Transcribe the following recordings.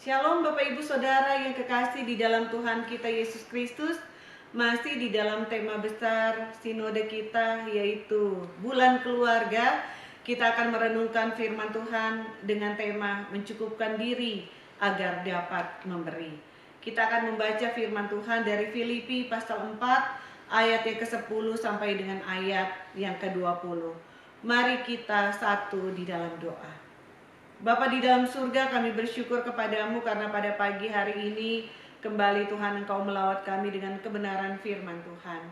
Shalom Bapak Ibu Saudara yang kekasih di dalam Tuhan kita Yesus Kristus. Masih di dalam tema besar sinode kita, yaitu bulan keluarga. Kita akan merenungkan firman Tuhan dengan tema mencukupkan diri agar dapat memberi. Kita akan membaca firman Tuhan dari Filipi pasal 4 ayat yang ke-10 sampai dengan ayat yang ke-20. Mari kita satu di dalam doa. Bapa di dalam surga, kami bersyukur kepadamu karena pada pagi hari ini kembali Tuhan Engkau melawat kami dengan kebenaran firman Tuhan.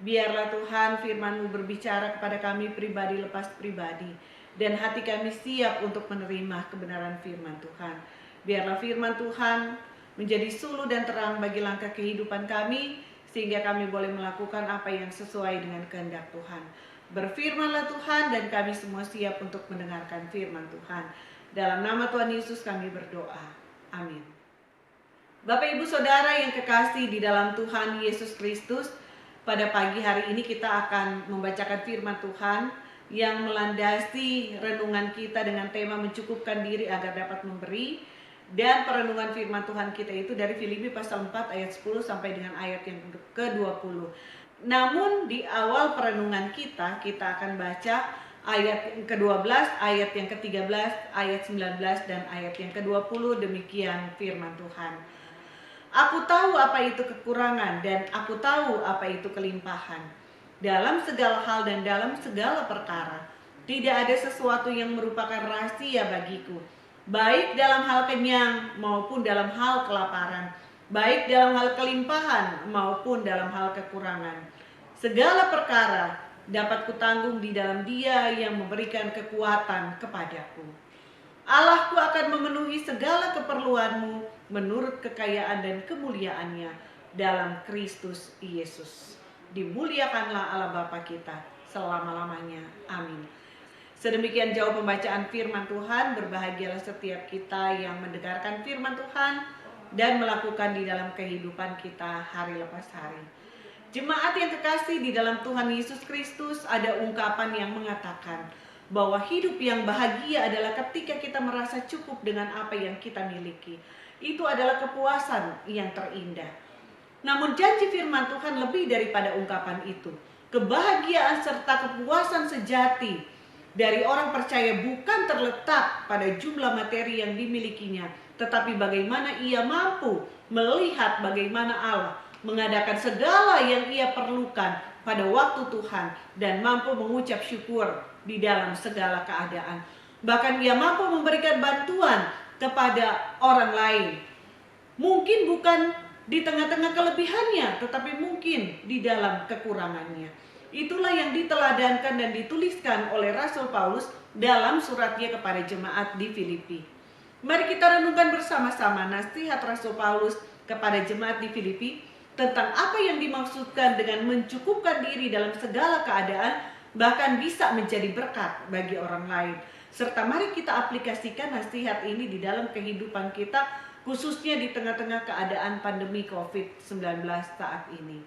Biarlah Tuhan firman-Mu berbicara kepada kami pribadi lepas pribadi, dan hati kami siap untuk menerima kebenaran firman Tuhan. Biarlah firman Tuhan menjadi suluh dan terang bagi langkah kehidupan kami, sehingga kami boleh melakukan apa yang sesuai dengan kehendak Tuhan. Berfirmanlah Tuhan, dan kami semua siap untuk mendengarkan firman Tuhan. Dalam nama Tuhan Yesus kami berdoa. Amin. Bapak Ibu Saudara yang kekasih di dalam Tuhan Yesus Kristus, pada pagi hari ini kita akan membacakan firman Tuhan yang melandasi renungan kita dengan tema mencukupkan diri agar dapat memberi. Dan perenungan firman Tuhan kita itu dari Filipi pasal 4 ayat 10 sampai dengan ayat yang ke-20. Namun di awal perenungan kita akan baca ayat yang ke-12, ayat yang ke-13, ayat 19, dan ayat yang ke-20. Demikian firman Tuhan. Aku tahu apa itu kekurangan, dan aku tahu apa itu kelimpahan. Dalam segala hal dan dalam segala perkara, tidak ada sesuatu yang merupakan rahasia bagiku, baik dalam hal kenyang maupun dalam hal kelaparan, baik dalam hal kelimpahan maupun dalam hal kekurangan. Segala perkara dapat kutanggung di dalam Dia yang memberikan kekuatan kepadaku. Allahku akan memenuhi segala keperluanmu menurut kekayaan dan kemuliaannya dalam Kristus Yesus. Dimuliakanlah Allah Bapa kita selama-lamanya. Amin. Sedemikian jauh pembacaan firman Tuhan. Berbahagialah setiap kita yang mendengarkan firman Tuhan dan melakukan di dalam kehidupan kita hari lepas hari. Jemaat yang kekasih di dalam Tuhan Yesus Kristus, ada ungkapan yang mengatakan bahwa hidup yang bahagia adalah ketika kita merasa cukup dengan apa yang kita miliki. Itu adalah kepuasan yang terindah. Namun janji firman Tuhan lebih daripada ungkapan itu. Kebahagiaan serta kepuasan sejati dari orang percaya bukan terletak pada jumlah materi yang dimilikinya, tetapi bagaimana ia mampu melihat bagaimana Allah mengadakan segala yang ia perlukan pada waktu Tuhan, dan mampu mengucap syukur di dalam segala keadaan. Bahkan ia mampu memberikan bantuan kepada orang lain. Mungkin bukan di tengah-tengah kelebihannya, tetapi mungkin di dalam kekurangannya. Itulah yang diteladankan dan dituliskan oleh Rasul Paulus dalam suratnya kepada jemaat di Filipi. Mari kita renungkan bersama-sama nasihat Rasul Paulus kepada jemaat di Filipi tentang apa yang dimaksudkan dengan mencukupkan diri dalam segala keadaan, bahkan bisa menjadi berkat bagi orang lain. Serta mari kita aplikasikan nasihat ini di dalam kehidupan kita, khususnya di tengah-tengah keadaan pandemi COVID-19 saat ini.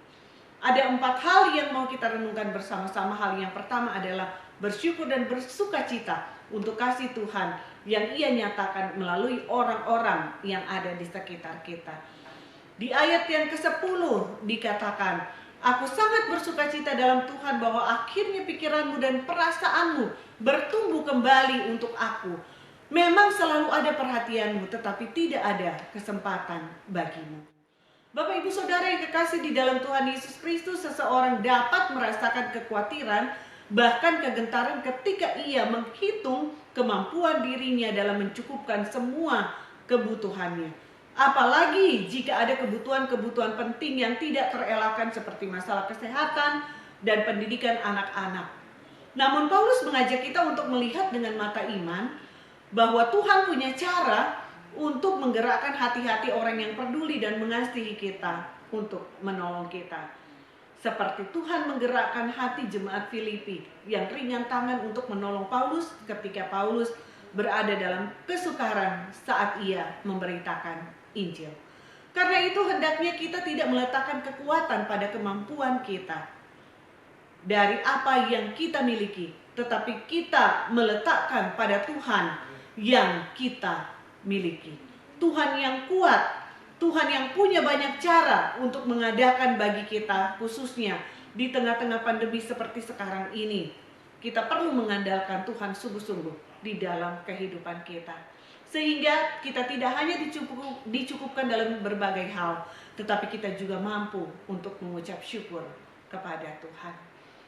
Ada 4 hal yang mau kita renungkan bersama-sama. Hal yang pertama adalah bersyukur dan bersukacita untuk kasih Tuhan yang ia nyatakan melalui orang-orang yang ada di sekitar kita. Di ayat yang ke-10 dikatakan, aku sangat bersukacita dalam Tuhan bahwa akhirnya pikiranmu dan perasaanmu bertumbuh kembali untuk aku. Memang selalu ada perhatianmu, tetapi tidak ada kesempatan bagimu. Bapak Ibu Saudara yang kekasih di dalam Tuhan Yesus Kristus, seseorang dapat merasakan kekhawatiran, bahkan kegentaran ketika ia menghitung kemampuan dirinya dalam mencukupkan semua kebutuhannya. Apalagi jika ada kebutuhan-kebutuhan penting yang tidak terelakkan seperti masalah kesehatan dan pendidikan anak-anak. Namun Paulus mengajak kita untuk melihat dengan mata iman bahwa Tuhan punya cara untuk menggerakkan hati-hati orang yang peduli dan mengasihi kita untuk menolong kita. Seperti Tuhan menggerakkan hati jemaat Filipi yang ringan tangan untuk menolong Paulus ketika Paulus berada dalam kesukaran saat ia memberitakan Injil. Karena itu hendaknya kita tidak meletakkan kekuatan pada kemampuan kita dari apa yang kita miliki, tetapi kita meletakkan pada Tuhan yang kita miliki. Tuhan yang kuat, Tuhan yang punya banyak cara untuk mengadakan bagi kita, khususnya di tengah-tengah pandemi seperti sekarang ini. Kita perlu mengandalkan Tuhan sungguh-sungguh di dalam kehidupan kita. Sehingga kita tidak hanya dicukupkan dalam berbagai hal, tetapi kita juga mampu untuk mengucap syukur kepada Tuhan.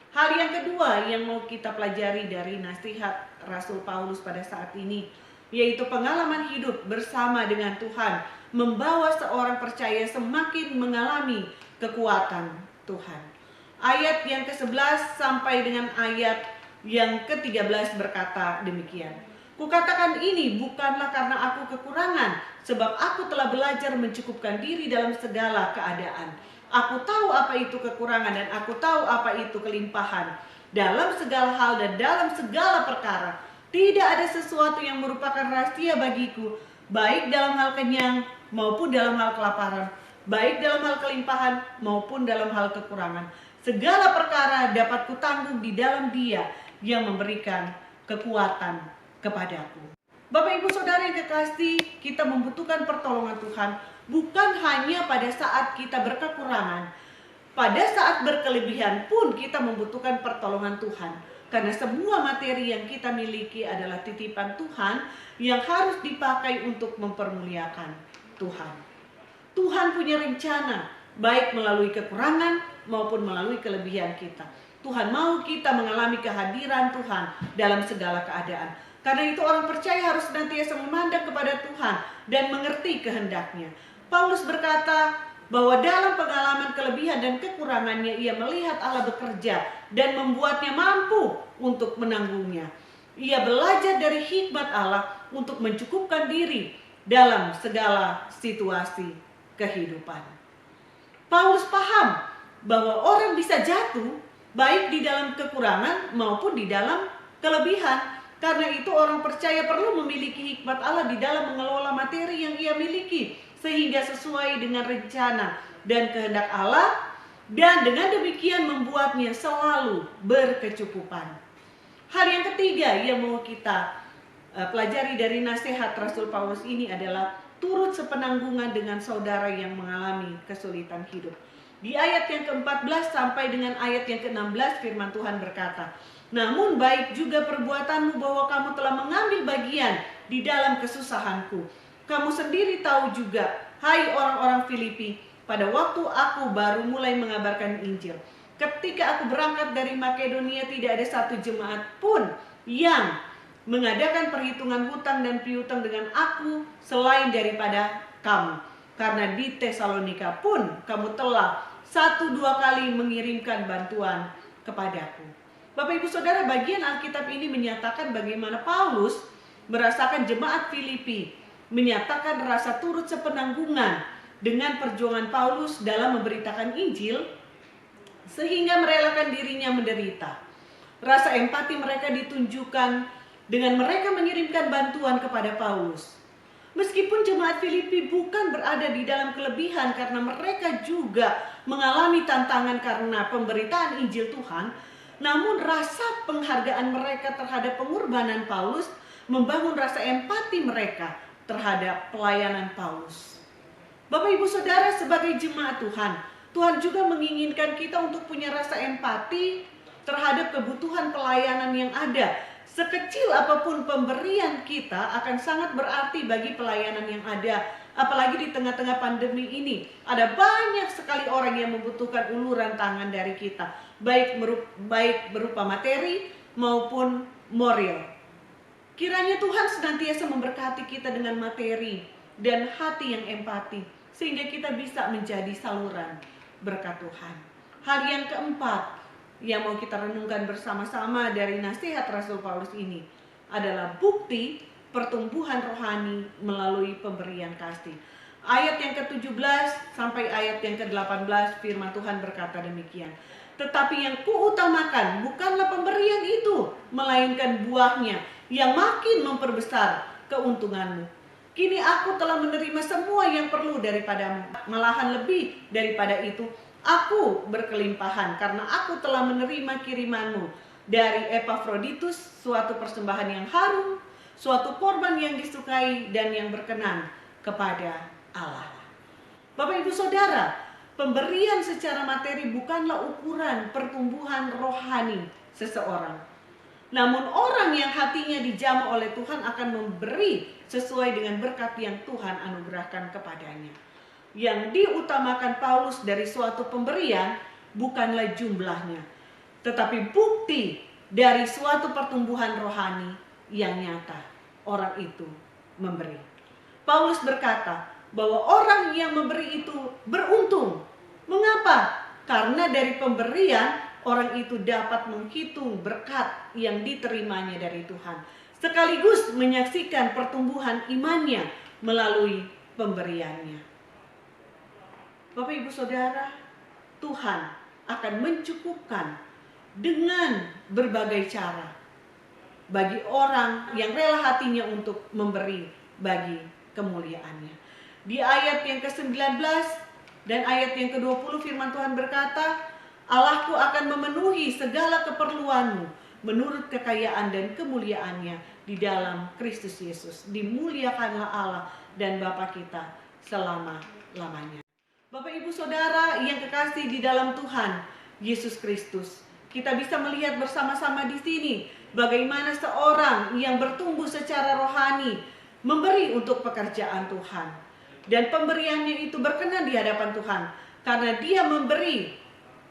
Hal yang kedua yang mau kita pelajari dari nasihat Rasul Paulus pada saat ini, yaitu pengalaman hidup bersama dengan Tuhan, membawa seorang percaya semakin mengalami kekuatan Tuhan. Ayat yang ke-11 sampai dengan ayat yang ke-13 berkata demikian. Kukatakan ini bukanlah karena aku kekurangan, sebab aku telah belajar mencukupkan diri dalam segala keadaan. Aku tahu apa itu kekurangan dan aku tahu apa itu kelimpahan. Dalam segala hal dan dalam segala perkara, tidak ada sesuatu yang merupakan rahasia bagiku, baik dalam hal kenyang maupun dalam hal kelaparan, baik dalam hal kelimpahan maupun dalam hal kekurangan. Segala perkara dapat kutanggung di dalam Dia yang memberikan kekuatan kepadaku. Bapak Ibu Saudara yang kekasih, kita membutuhkan pertolongan Tuhan bukan hanya pada saat kita berkekurangan. Pada saat berkelebihan pun kita membutuhkan pertolongan Tuhan. Karena semua materi yang kita miliki adalah titipan Tuhan yang harus dipakai untuk mempermuliakan Tuhan. Tuhan punya rencana, baik melalui kekurangan maupun melalui kelebihan kita. Tuhan mau kita mengalami kehadiran Tuhan dalam segala keadaan. Karena itu orang percaya harus senantiasa memandang kepada Tuhan dan mengerti kehendaknya. Paulus berkata bahwa dalam pengalaman kelebihan dan kekurangannya ia melihat Allah bekerja dan membuatnya mampu untuk menanggungnya. Ia belajar dari hikmat Allah untuk mencukupkan diri dalam segala situasi kehidupan. Paulus paham bahwa orang bisa jatuh baik di dalam kekurangan maupun di dalam kelebihan. Karena itu orang percaya perlu memiliki hikmat Allah di dalam mengelola materi yang ia miliki, sehingga sesuai dengan rencana dan kehendak Allah, dan dengan demikian membuatnya selalu berkecukupan. Hal yang ketiga yang mau kita pelajari dari nasihat Rasul Paulus ini adalah turut sepenanggungan dengan saudara yang mengalami kesulitan hidup. Di ayat yang ke-14 sampai dengan ayat yang ke-16 firman Tuhan berkata, namun baik juga perbuatanmu bahwa kamu telah mengambil bagian di dalam kesusahanku. Kamu sendiri tahu juga, hai orang-orang Filipi, pada waktu aku baru mulai mengabarkan Injil. Ketika aku berangkat dari Makedonia, tidak ada satu jemaat pun yang mengadakan perhitungan hutang dan piutang dengan aku selain daripada kamu. Karena di Tesalonika pun kamu telah 1-2 kali mengirimkan bantuan kepadaku. Bapak Ibu Saudara, bagian Alkitab ini menyatakan bagaimana Paulus merasakan jemaat Filipi menyatakan rasa turut sepenanggungan dengan perjuangan Paulus dalam memberitakan Injil, sehingga merelakan dirinya menderita. Rasa empati mereka ditunjukkan dengan mereka mengirimkan bantuan kepada Paulus. Meskipun jemaat Filipi bukan berada di dalam kelebihan karena mereka juga mengalami tantangan karena pemberitaan Injil Tuhan, namun rasa penghargaan mereka terhadap pengorbanan Paulus membangun rasa empati mereka terhadap pelayanan Paulus. Bapak Ibu Saudara, sebagai jemaat Tuhan, Tuhan juga menginginkan kita untuk punya rasa empati terhadap kebutuhan pelayanan yang ada. Sekecil apapun pemberian kita akan sangat berarti bagi pelayanan yang ada. Apalagi di tengah-tengah pandemi ini, ada banyak sekali orang yang membutuhkan uluran tangan dari kita, baik berupa materi maupun moral. Kiranya Tuhan senantiasa memberkati kita dengan materi dan hati yang empati, sehingga kita bisa menjadi saluran berkat Tuhan. Hal yang keempat yang mau kita renungkan bersama-sama dari nasihat Rasul Paulus ini adalah bukti pertumbuhan rohani melalui pemberian kasih. Ayat yang ke-17 sampai ayat yang ke-18 firman Tuhan berkata demikian. Tetapi yang kuutamakan bukanlah pemberian itu, melainkan buahnya yang makin memperbesar keuntunganmu. Kini aku telah menerima semua yang perlu daripadamu, malahan lebih daripada itu. Aku berkelimpahan karena aku telah menerima kirimanmu dari Epafroditus, suatu persembahan yang harum, suatu korban yang disukai dan yang berkenan kepada Allah. Bapak Ibu Saudara, pemberian secara materi bukanlah ukuran pertumbuhan rohani seseorang. Namun orang yang hatinya dijamah oleh Tuhan akan memberi sesuai dengan berkat yang Tuhan anugerahkan kepadanya. Yang diutamakan Paulus dari suatu pemberian bukanlah jumlahnya, tetapi bukti dari suatu pertumbuhan rohani yang nyata. Orang itu memberi. Paulus berkata bahwa orang yang memberi itu beruntung. Mengapa? Karena dari pemberian orang itu dapat menghitung berkat yang diterimanya dari Tuhan, sekaligus menyaksikan pertumbuhan imannya melalui pemberiannya. Bapak Ibu Saudara, Tuhan akan mencukupkan dengan berbagai cara bagi orang yang rela hatinya untuk memberi bagi kemuliaannya. Di ayat yang ke-19 dan ayat yang ke-20 firman Tuhan berkata, Allahku akan memenuhi segala keperluanmu menurut kekayaan dan kemuliaannya di dalam Kristus Yesus. Dimuliakanlah Allah dan Bapa kita selama-lamanya. Bapak Ibu Saudara yang kekasih di dalam Tuhan Yesus Kristus, kita bisa melihat bersama-sama di sini bagaimana seorang yang bertumbuh secara rohani memberi untuk pekerjaan Tuhan. Dan pemberiannya itu berkenan di hadapan Tuhan karena dia memberi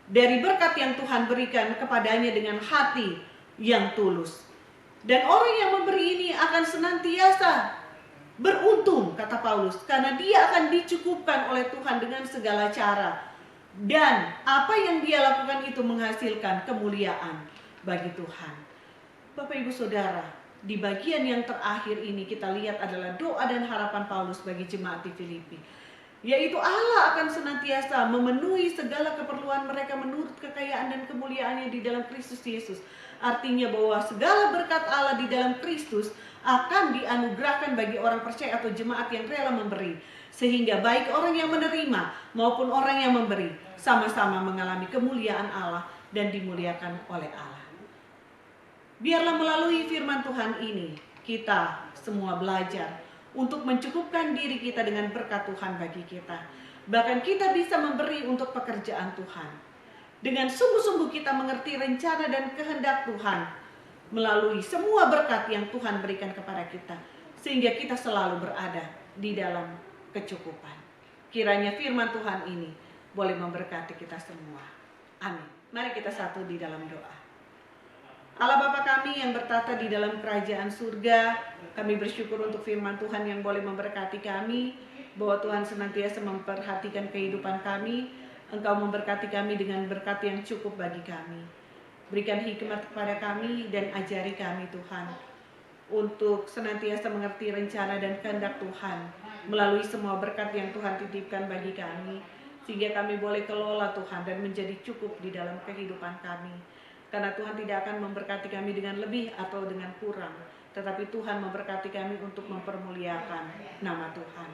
dari berkat yang Tuhan berikan kepadanya dengan hati yang tulus. Dan orang yang memberi ini akan senantiasa beruntung, kata Paulus, karena dia akan dicukupkan oleh Tuhan dengan segala cara. Dan apa yang dia lakukan itu menghasilkan kemuliaan bagi Tuhan. Bapak Ibu Saudara, di bagian yang terakhir ini kita lihat adalah doa dan harapan Paulus bagi jemaat di Filipi, yaitu Allah akan senantiasa memenuhi segala keperluan mereka menurut kekayaan dan kemuliaannya di dalam Kristus Yesus. Artinya bahwa segala berkat Allah di dalam Kristus akan dianugerahkan bagi orang percaya atau jemaat yang rela memberi, sehingga baik orang yang menerima maupun orang yang memberi sama-sama mengalami kemuliaan Allah dan dimuliakan oleh Allah. Biarlah melalui firman Tuhan ini kita semua belajar untuk mencukupkan diri kita dengan berkat Tuhan bagi kita. Bahkan kita bisa memberi untuk pekerjaan Tuhan. Dengan sungguh-sungguh kita mengerti rencana dan kehendak Tuhan melalui semua berkat yang Tuhan berikan kepada kita, sehingga kita selalu berada di dalam kecukupan. Kiranya firman Tuhan ini boleh memberkati kita semua. Amin. Mari kita satu di dalam doa. Allah Bapa kami yang bertata di dalam kerajaan surga, kami bersyukur untuk firman Tuhan yang boleh memberkati kami, bahwa Tuhan senantiasa memperhatikan kehidupan kami. Engkau memberkati kami dengan berkat yang cukup bagi kami. Berikan hikmat kepada kami dan ajari kami Tuhan, untuk senantiasa mengerti rencana dan kehendak Tuhan melalui semua berkat yang Tuhan titipkan bagi kami, sehingga kami boleh kelola Tuhan dan menjadi cukup di dalam kehidupan kami. Karena Tuhan tidak akan memberkati kami dengan lebih atau dengan kurang, tetapi Tuhan memberkati kami untuk mempermuliakan nama Tuhan.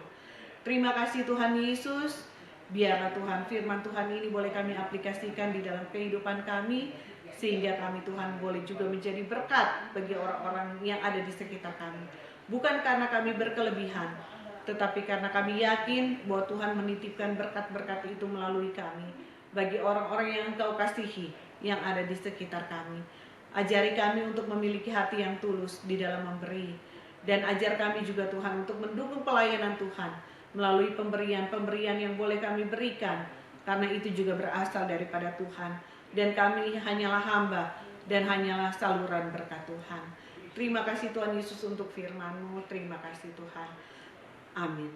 Terima kasih Tuhan Yesus. Biarlah Tuhan firman Tuhan ini boleh kami aplikasikan di dalam kehidupan kami, sehingga kami Tuhan boleh juga menjadi berkat bagi orang-orang yang ada di sekitar kami. Bukan karena kami berkelebihan, tetapi karena kami yakin bahwa Tuhan menitipkan berkat-berkat itu melalui kami bagi orang-orang yang Engkau kasihi yang ada di sekitar kami. Ajari kami untuk memiliki hati yang tulus di dalam memberi, dan ajar kami juga Tuhan untuk mendukung pelayanan Tuhan melalui pemberian-pemberian yang boleh kami berikan, karena itu juga berasal daripada Tuhan, dan kami hanyalah hamba dan hanyalah saluran berkat Tuhan. Terima kasih Tuhan Yesus untuk firman-Mu. Terima kasih Tuhan. Amin.